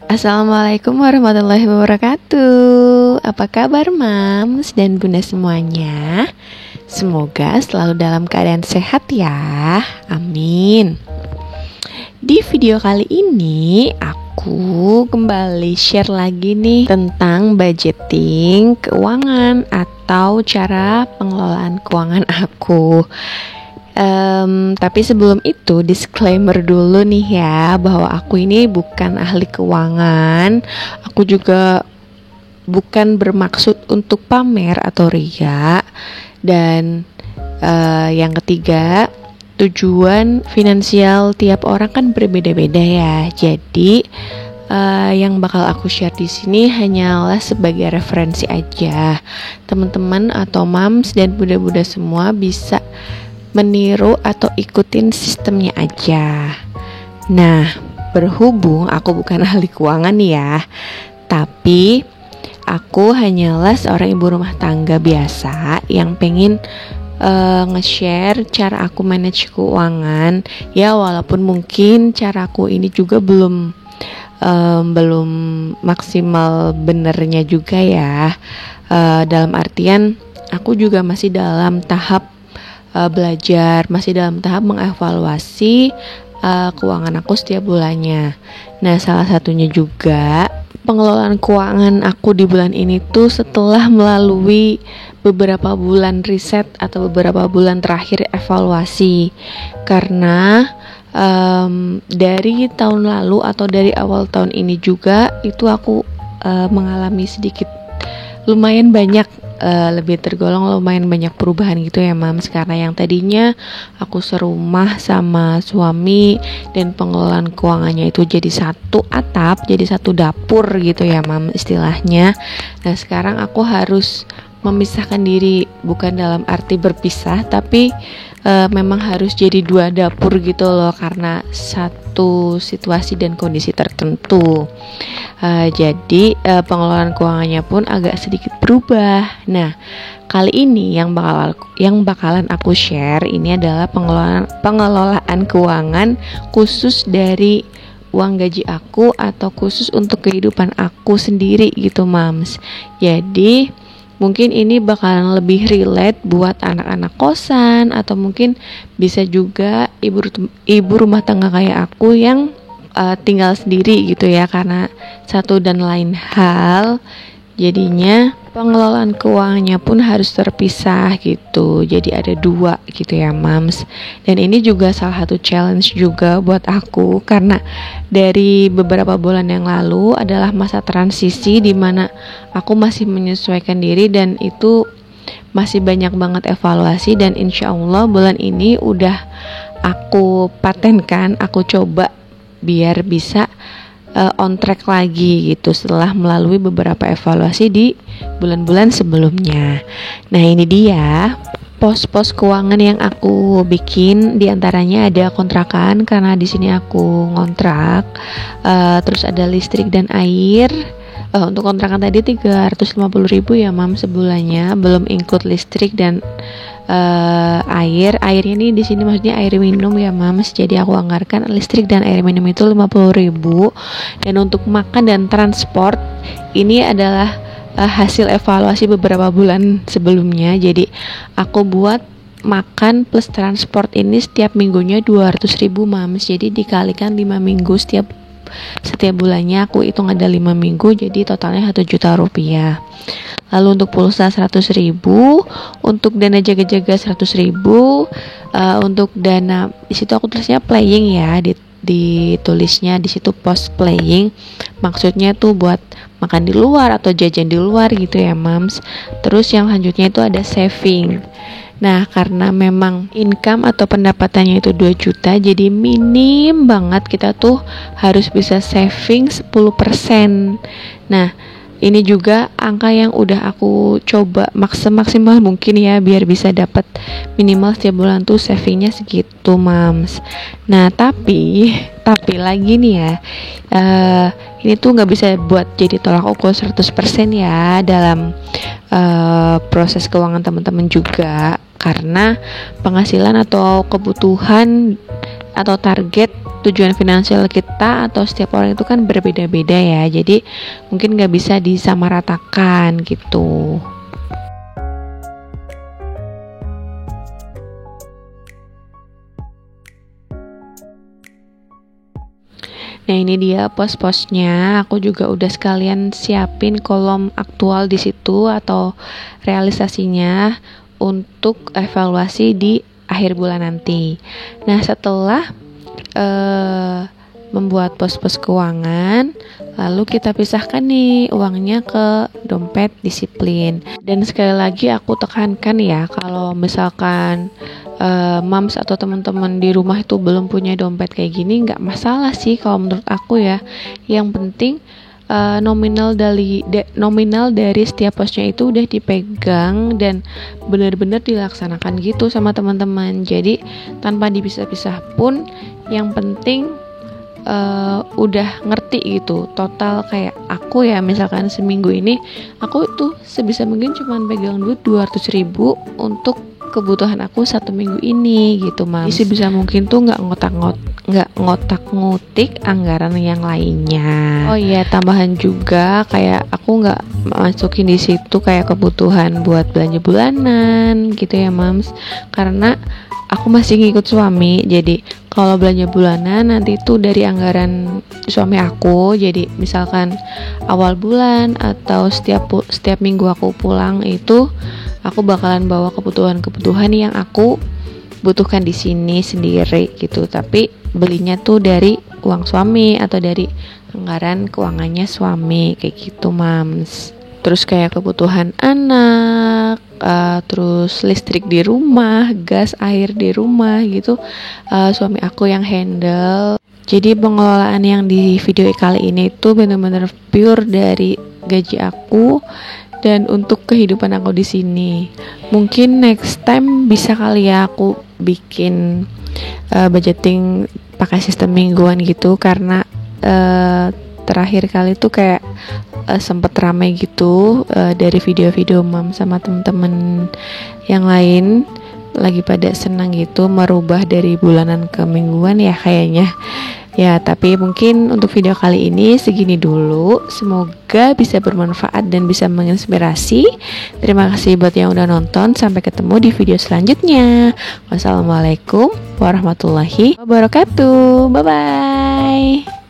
Assalamualaikum warahmatullahi wabarakatuh. Apa kabar mams dan bunda semuanya? Semoga selalu dalam keadaan sehat ya. Amin. Di video kali ini aku kembali share lagi nih tentang budgeting keuangan atau cara pengelolaan keuangan aku. Tapi sebelum itu disclaimer dulu nih ya, bahwa aku ini bukan ahli keuangan. Aku juga bukan bermaksud untuk pamer atau ria. Dan yang ketiga, tujuan finansial tiap orang kan berbeda-beda ya. Jadi yang bakal aku share di sini hanyalah sebagai referensi aja. Teman-teman atau mams dan bunda-bunda semua bisa meniru atau ikutin sistemnya aja. Nah, berhubung aku bukan ahli keuangan ya, tapi aku hanyalah seorang ibu rumah tangga biasa yang pengen nge-share cara aku manage keuangan. Ya, walaupun mungkin caraku ini juga belum maksimal benernya juga ya. Dalam artian aku juga masih dalam tahap belajar, masih dalam tahap mengevaluasi keuangan aku setiap bulannya. Nah, salah satunya juga pengelolaan keuangan aku di bulan ini tuh setelah melalui beberapa bulan riset atau beberapa bulan terakhir evaluasi. Karena dari tahun lalu atau dari awal tahun ini juga itu aku mengalami sedikit lumayan banyak lebih tergolong lumayan banyak perubahan gitu ya mams. Karena yang tadinya aku serumah sama suami dan pengelolaan keuangannya itu jadi satu atap, jadi satu dapur gitu ya mam istilahnya. Nah sekarang aku harus memisahkan diri, bukan dalam arti berpisah, tapi memang harus jadi dua dapur gitu loh, karena satu situasi dan kondisi tertentu. Jadi pengelolaan keuangannya pun agak sedikit berubah. Nah, kali ini yang bakalan aku share ini adalah pengelolaan keuangan khusus dari uang gaji aku atau khusus untuk kehidupan aku sendiri gitu mams. Jadi mungkin ini bakalan lebih relate buat anak-anak kosan atau mungkin bisa juga ibu rumah tangga kayak aku yang tinggal sendiri gitu ya. Karena satu dan lain hal jadinya pengelolaan keuangannya pun harus terpisah gitu. Jadi ada dua gitu ya mams. Dan ini juga salah satu challenge juga buat aku, karena dari beberapa bulan yang lalu adalah masa transisi di mana aku masih menyesuaikan diri, dan itu masih banyak banget evaluasi. Dan insya Allah bulan ini udah aku patenkan, aku coba biar bisa on track lagi gitu setelah melalui beberapa evaluasi di bulan-bulan sebelumnya. Nah ini dia pos-pos keuangan yang aku bikin. Diantaranya ada kontrakan karena di sini aku ngontrak, terus ada listrik dan air. Untuk kontrakan tadi 350.000 ya mam sebulannya, belum include listrik dan airnya nih di sini maksudnya air minum ya mams. Jadi aku anggarkan listrik dan air minum itu 50.000. Dan untuk makan dan transport ini adalah hasil evaluasi beberapa bulan sebelumnya. Jadi aku buat makan plus transport ini setiap minggunya 200.000 mams. Jadi dikalikan 5 minggu, setiap bulannya aku hitung ada 5 minggu, jadi totalnya 1 juta rupiah. Lalu untuk pulsa 100.000, untuk dana jaga-jaga 100.000, untuk dana di situ aku tulisnya playing ya, ditulisnya di situ post playing, maksudnya tuh buat makan di luar atau jajan di luar gitu ya mams. Terus yang selanjutnya itu ada saving. Nah karena memang income atau pendapatannya itu 2 juta, jadi minim banget kita tuh harus bisa saving 10%. Nah ini juga angka yang udah aku coba maksimal mungkin ya, biar bisa dapat minimal setiap bulan tuh savingnya segitu mams. Nah tapi lagi nih ya, ini tuh nggak bisa buat jadi tolak ukur 100% ya dalam proses keuangan teman-teman juga, karena penghasilan atau kebutuhan atau target tujuan finansial kita atau setiap orang itu kan berbeda-beda ya. Jadi mungkin nggak bisa disamaratakan gitu. Nah, ini dia pos-posnya. Aku juga udah sekalian siapin kolom aktual di situ atau realisasinya untuk evaluasi di akhir bulan nanti. Nah, setelah membuat pos-pos keuangan, lalu kita pisahkan nih uangnya ke dompet disiplin. Dan sekali lagi aku tekankan ya, kalau misalkan moms atau teman-teman di rumah itu belum punya dompet kayak gini, nggak masalah sih kalau menurut aku ya. Yang penting nominal dari setiap posnya itu udah dipegang dan benar-benar dilaksanakan gitu sama teman-teman. Jadi tanpa dipisah-pisah pun, yang penting udah ngerti gitu total. Kayak aku ya, misalkan seminggu ini aku tuh sebisa mungkin cuman pegang duit 200.000 untuk kebutuhan aku 1 minggu ini gitu, Mam. Jadi sebisa mungkin tuh nggak ngotak-ngutik anggaran yang lainnya. Oh iya, tambahan juga kayak aku nggak masukin di situ kayak kebutuhan buat belanja bulanan gitu ya, Mams, karena aku masih ngikut suami. Jadi kalau belanja bulanan nanti itu dari anggaran suami aku. Jadi misalkan awal bulan atau setiap minggu aku pulang itu aku bakalan bawa kebutuhan yang aku butuhkan di sini sendiri gitu. Tapi belinya tuh dari uang suami atau dari anggaran keuangannya suami kayak gitu, Mams. Terus kayak kebutuhan anak, terus listrik di rumah, gas, air di rumah gitu, suami aku yang handle. Jadi pengelolaan yang di video kali ini tuh benar-benar pure dari gaji aku dan untuk kehidupan aku di sini. Mungkin next time bisa kali ya aku bikin budgeting pakai sistem mingguan gitu, karena terakhir kali tuh kayak sempet rame gitu dari video-video Mam sama temen-temen yang lain lagi pada senang gitu merubah dari bulanan ke mingguan ya kayaknya. Ya, tapi mungkin untuk video kali ini segini dulu. Semoga bisa bermanfaat dan bisa menginspirasi. Terima kasih buat yang udah nonton. Sampai ketemu di video selanjutnya. Wassalamualaikum warahmatullahi wabarakatuh. Bye-bye.